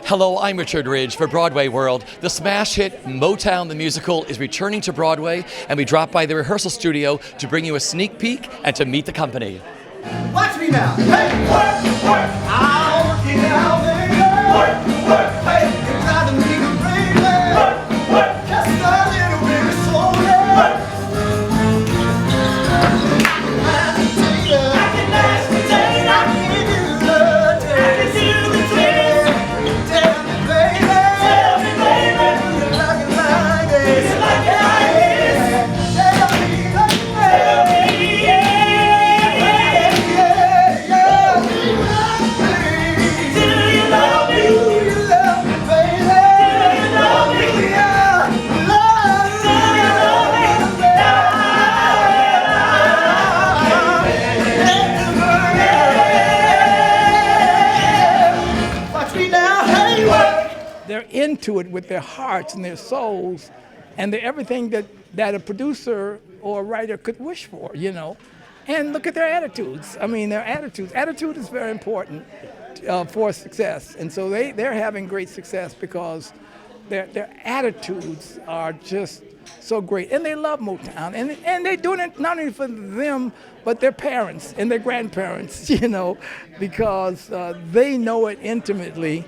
Hello, I'm Richard Ridge for Broadway World. The smash hit Motown the Musical is returning to Broadway, and we dropped by the rehearsal studio to bring you a sneak peek and to meet the company. Watch me now. Hey, work, work. I'll work it out, baby. Work, work. Hey, it's not a nigga, baby. Work, work. Just a little bit of soul. Work. I can dance the day. I can do the day. I can do the day. Tell me, baby. Tell me, baby. You like it like this. You like it like this. Tell me, tell me, yeah. They're into it with their hearts and their souls, and they're everything that a producer or a writer could wish for, you know. And look at their attitudes. I mean, their attitudes. Attitude is very important for success, and so they're having great success because their attitudes are just so great, and they love Motown, and they're doing it not only for them, but their parents and their grandparents, you know, because they know it intimately.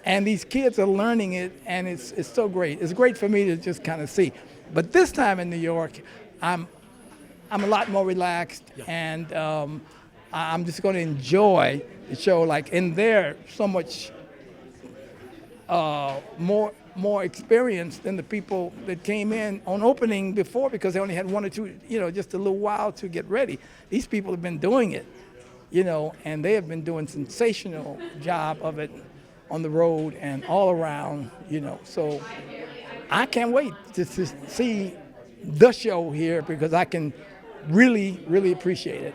And these kids are learning it, and it's so great. It's great for me to just kind of see. But this time in New York, I'm a lot more relaxed, and I'm just going to enjoy the show. Like, and they're so much more experienced than the people that came in on opening before, because they only had one or two, you know, just a little while to get ready. These people have been doing it, you know, and they have been doing a sensational job of it on the road and all around, you know. So I can't wait to see the show here, because I can really, really appreciate it.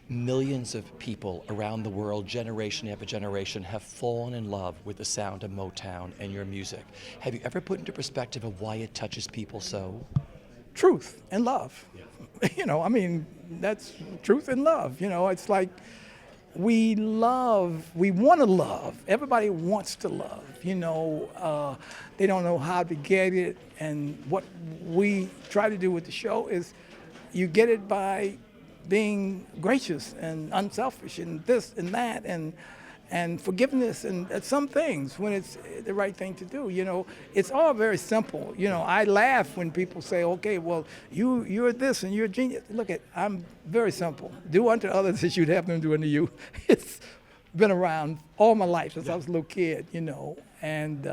Millions of people around the world, generation after generation, have fallen in love with the sound of Motown and your music. Have you ever put into perspective of why it touches people so? Truth and love. Yeah. You know, I mean, that's truth and love. You know, it's like, we want to love. Everybody wants to love, you know. They don't know how to get it, and what we try to do with the show is you get it by being gracious and unselfish and this and that and forgiveness and some things when it's the right thing to do, you know. It's all very simple. You know, I laugh when people say, okay, well, you're this and you're a genius. Look, I'm very simple. Do unto others as you'd have them do unto you. It's been around all my life since I was a little kid, you know. And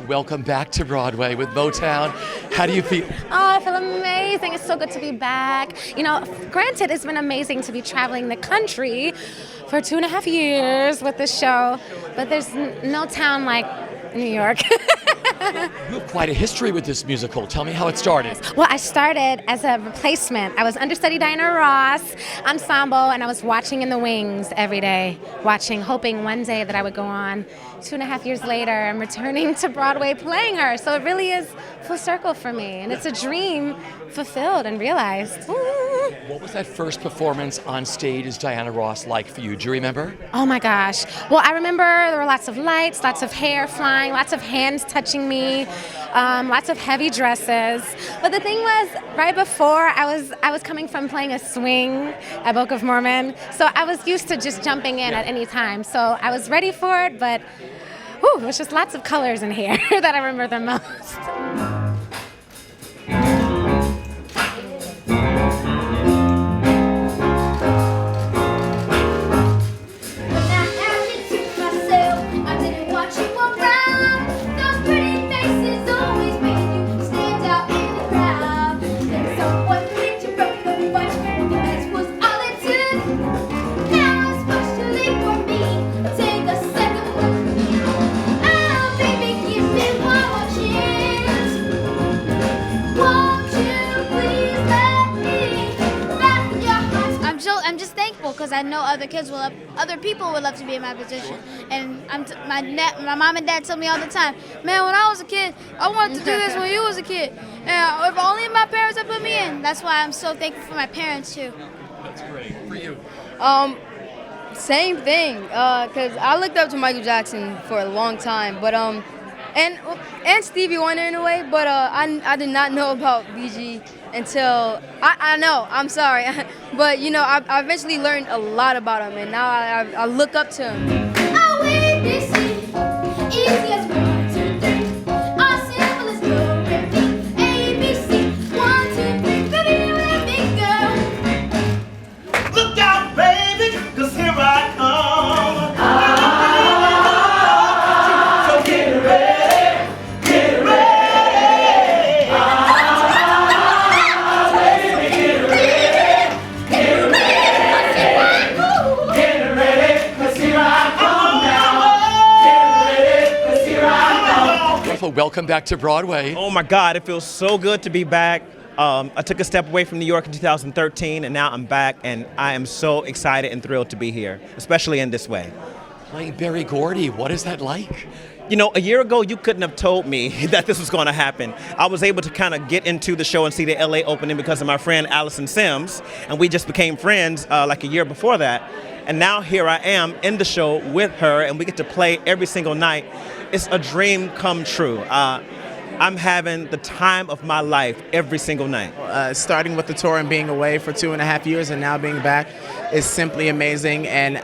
welcome back to Broadway with Motown. How do you feel? Oh, I feel amazing. It's so good to be back. You know, granted, it's been amazing to be traveling the country for 2.5 years with the show, but there's no town like New York. You have quite a history with this musical. Tell me how it started. Well, I started as a replacement. I was understudy Diana Ross ensemble, and I was watching in the wings every day, hoping one day that I would go on. 2.5 years later, I'm returning to Broadway playing her. So it really is full circle for me, and it's a dream fulfilled and realized. What was that first performance on stage as Diana Ross like for you? Do you remember? Oh my gosh. Well, I remember there were lots of lights, lots of hair flying, lots of hands touching me, lots of heavy dresses. But the thing was, right before, I was coming from playing a swing at Book of Mormon, so I was used to just jumping in at any time. So I was ready for it, but it was just lots of colors in here that I remember the most. because I know other people would love to be in my position. And my mom and dad tell me all the time, man, when I was a kid, I wanted to do this when you was a kid. And if only my parents had put me in. That's why I'm so thankful for my parents too. That's great. For you? Same thing, because I looked up to Michael Jackson for a long time, but and Stevie Wonder in a way, but I did not know about BG until I know, I'm sorry, but you know, I eventually learned a lot about him, and now I look up to him. Oh, ABC, easy as 1, 2, 3. All simple as go, repeat. ABC, 1, 2, 3. Baby, you let me go. Look out, baby, 'cause here I come. So get ready, get ready. Baby, get ready, get ready. Get ready, 'cause here I come now. Get ready, 'cause here I come. Wonderful. Welcome back to Broadway. Oh my God, it feels so good to be back. I took a step away from New York in 2013, and now I'm back, and I am so excited and thrilled to be here, especially in this way. Playing Berry Gordy, what is that like? You know, a year ago, you couldn't have told me that this was going to happen. I was able to kind of get into the show and see the LA opening because of my friend Allison Sims, and we just became friends like a year before that. And now here I am in the show with her, and we get to play every single night. It's a dream come true. I'm having the time of my life every single night. Starting with the tour and being away for 2.5 years and now being back is simply amazing, and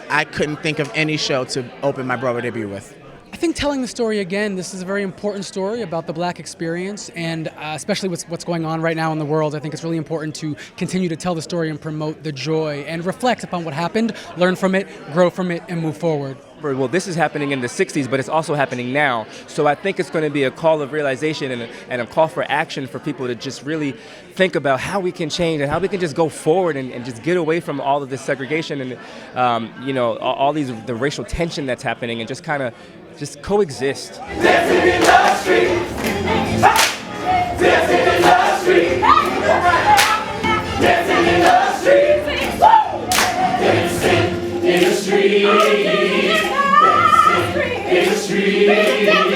I couldn't think of any show to open my Broadway debut with. I think telling the story again, this is a very important story about the Black experience, and especially what's going on right now in the world. I think it's really important to continue to tell the story and promote the joy and reflect upon what happened, learn from it, grow from it, and move forward. Well, this is happening in the 60s, but it's also happening now. So I think it's going to be a call of realization and a call for action for people to just really think about how we can change and how we can just go forward and just get away from all of this segregation and, you know, all the racial tension that's happening and just kind of just coexist. Dancing in the street. Dancing in the street. Dancing in the street. Dancing in the street. Dancing in the street.